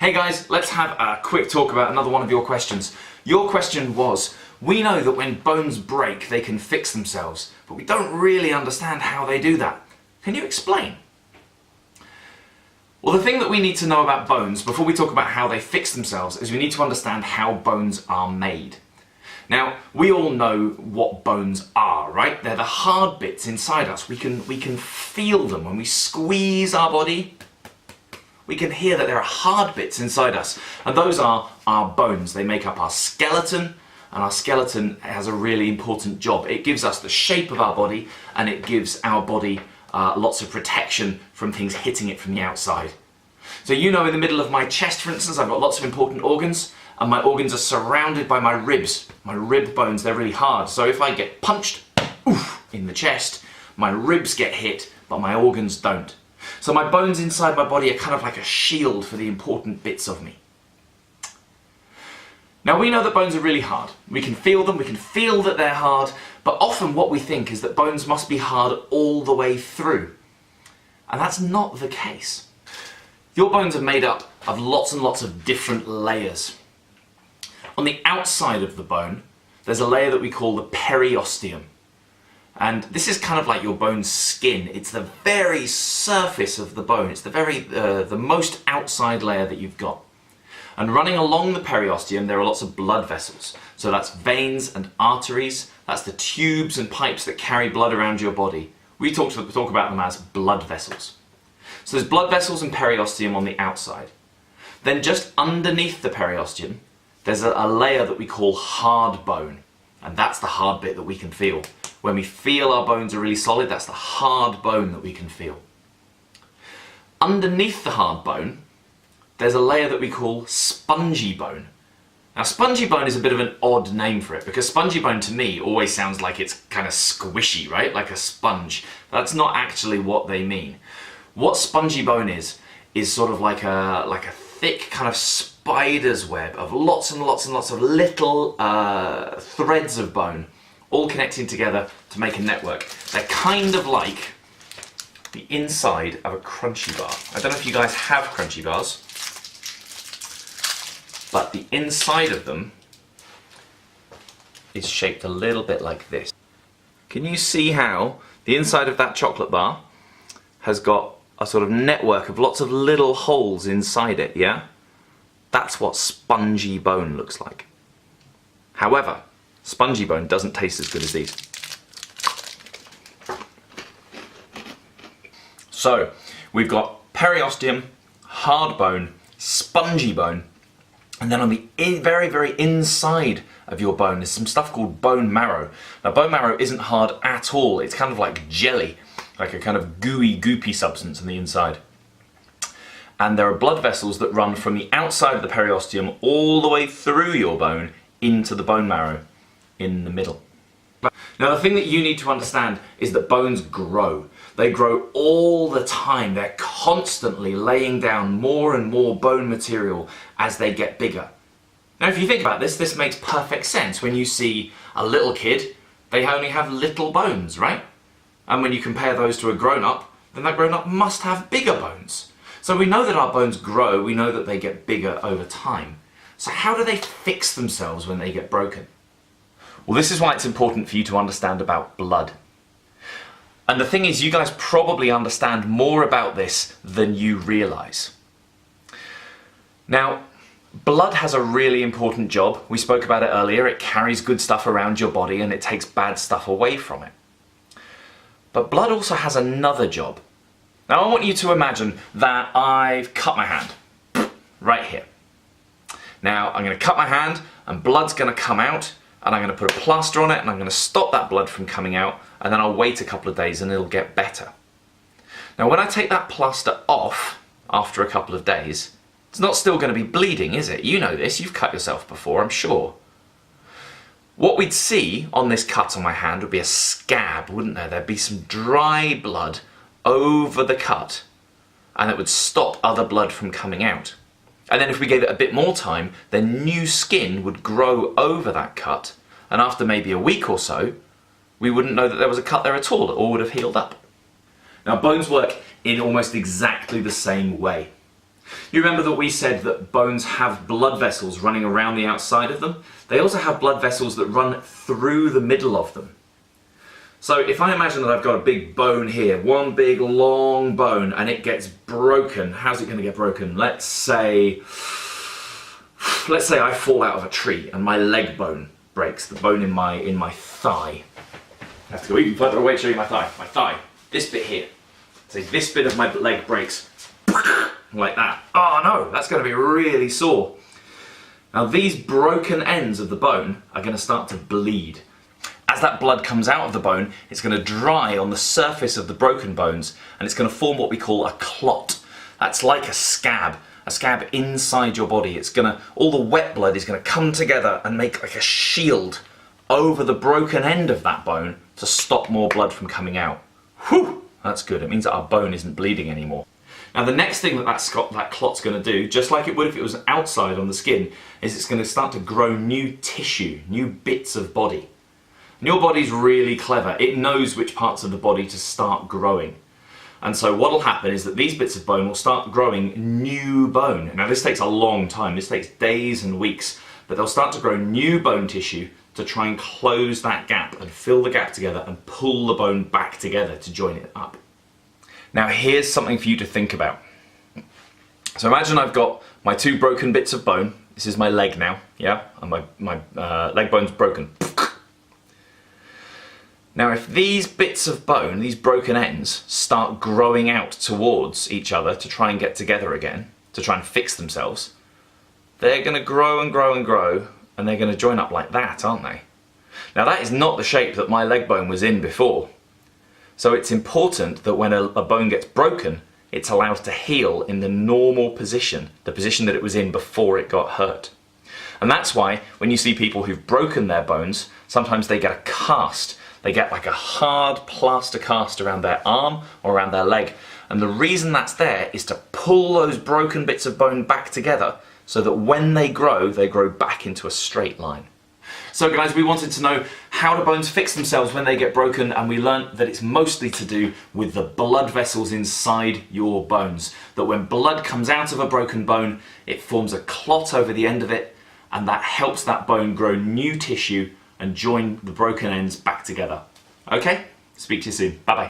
Hey guys, let's have a quick talk about another one of your questions. Your question was, we know that when bones break they can fix themselves, but we don't really understand how they do that. Can you explain? Well, the thing that we need to know about bones before we talk about how they fix themselves is we need to understand how bones are made. Now, we all know what bones are, right? They're the hard bits inside us. We can feel them when we squeeze our body. We can hear that there are hard bits inside us, and those are our bones. They make up our skeleton, and our skeleton has a really important job. It gives us the shape of our body, and it gives our body lots of protection from things hitting it from the outside. So you know, in the middle of my chest, for instance, I've got lots of important organs, and my organs are surrounded by my ribs. My rib bones, they're really hard, so if I get punched in the chest, my ribs get hit, but my organs don't. So my bones inside my body are kind of like a shield for the important bits of me. Now we know that bones are really hard. We can feel them, we can feel that they're hard, but often what we think is that bones must be hard all the way through. And that's not the case. Your bones are made up of lots and lots of different layers. On the outside of the bone, there's a layer that we call the periosteum. And this is kind of like your bone's skin. It's the very surface of the bone. It's the most outside layer that you've got. And running along the periosteum, there are lots of blood vessels. So that's veins and arteries. That's the tubes and pipes that carry blood around your body. We talk about them as blood vessels. So there's blood vessels and periosteum on the outside. Then just underneath the periosteum, there's a layer that we call hard bone. And that's the hard bit that we can feel. When we feel our bones are really solid, that's the hard bone that we can feel. Underneath the hard bone, there's a layer that we call spongy bone. Now, spongy bone is a bit of an odd name for it, because spongy bone to me always sounds like it's kind of squishy, right? Like a sponge. That's not actually what they mean. What spongy bone is sort of like a thick kind of spider's web of lots and lots and lots of little threads of bone, all connecting together to make a network. They're kind of like the inside of a crunchy bar. I don't know if you guys have crunchy bars, but the inside of them is shaped a little bit like this. Can you see how the inside of that chocolate bar has got a sort of network of lots of little holes inside it, yeah? That's what spongy bone looks like. However, spongy bone doesn't taste as good as these. So, we've got periosteum, hard bone, spongy bone, and then on the very, very inside of your bone there's some stuff called bone marrow. Now, bone marrow isn't hard at all. It's kind of like jelly, like a kind of gooey, goopy substance on the inside. And there are blood vessels that run from the outside of the periosteum all the way through your bone into the bone marrow in the middle. Now, the thing that you need to understand is that bones grow. They grow all the time. They're constantly laying down more and more bone material as they get bigger. Now, if you think about this, this makes perfect sense. When you see a little kid, they only have little bones, right? And when you compare those to a grown-up, then that grown-up must have bigger bones. So we know that our bones grow, we know that they get bigger over time. So how do they fix themselves when they get broken? Well, this is why it's important for you to understand about blood. And the thing is, you guys probably understand more about this than you realise. Now, blood has a really important job. We spoke about it earlier. It carries good stuff around your body and it takes bad stuff away from it. But blood also has another job. Now, I want you to imagine that I've cut my hand, right here. Now, I'm going to cut my hand and blood's going to come out, and I'm going to put a plaster on it and I'm going to stop that blood from coming out, and then I'll wait a couple of days and it'll get better. Now, when I take that plaster off after a couple of days, it's not still going to be bleeding, is it? You know this, you've cut yourself before, I'm sure. What we'd see on this cut on my hand would be a scab, wouldn't there? There'd be some dry blood over the cut, and it would stop other blood from coming out. And then if we gave it a bit more time, then new skin would grow over that cut, and after maybe a week or so, we wouldn't know that there was a cut there at all. It all would have healed up. Now, bones work in almost exactly the same way. You remember that we said that bones have blood vessels running around the outside of them? They also have blood vessels that run through the middle of them. So if I imagine that I've got a big bone here, one big long bone, and it gets broken, how's it going to get broken? Let's say I fall out of a tree and my leg bone breaks, the bone in my thigh. I have to go even further away to show you my thigh. My thigh, this bit here. Say this bit of my leg breaks, like that. Oh no, that's going to be really sore. Now these broken ends of the bone are going to start to bleed. As that blood comes out of the bone, it's going to dry on the surface of the broken bones, and it's going to form what we call a clot. That's like a scab inside your body. All the wet blood is going to come together and make like a shield over the broken end of that bone to stop more blood from coming out. Whew, that's good. It means that our bone isn't bleeding anymore. Now the next thing that clot's going to do, just like it would if it was outside on the skin, is it's going to start to grow new tissue, new bits of body. And your body's really clever. It knows which parts of the body to start growing. And so what will happen is that these bits of bone will start growing new bone. Now this takes a long time, this takes days and weeks, but they'll start to grow new bone tissue to try and close that gap and fill the gap together and pull the bone back together to join it up. Now here's something for you to think about. So imagine I've got my two broken bits of bone. This is my leg now, yeah? And my leg bone's broken. Now if these bits of bone, these broken ends, start growing out towards each other to try and get together again, to try and fix themselves, they're going to grow and grow and grow, and they're going to join up like that, aren't they? Now that is not the shape that my leg bone was in before. So it's important that when a bone gets broken, it's allowed to heal in the normal position, the position that it was in before it got hurt. And that's why when you see people who've broken their bones, sometimes they get a cast. They get like a hard plaster cast around their arm or around their leg. And the reason that's there is to pull those broken bits of bone back together so that when they grow back into a straight line. So guys, we wanted to know how do bones fix themselves when they get broken, and we learnt that it's mostly to do with the blood vessels inside your bones. That when blood comes out of a broken bone, it forms a clot over the end of it, and that helps that bone grow new tissue and join the broken ends back together. Okay? Speak to you soon. Bye bye.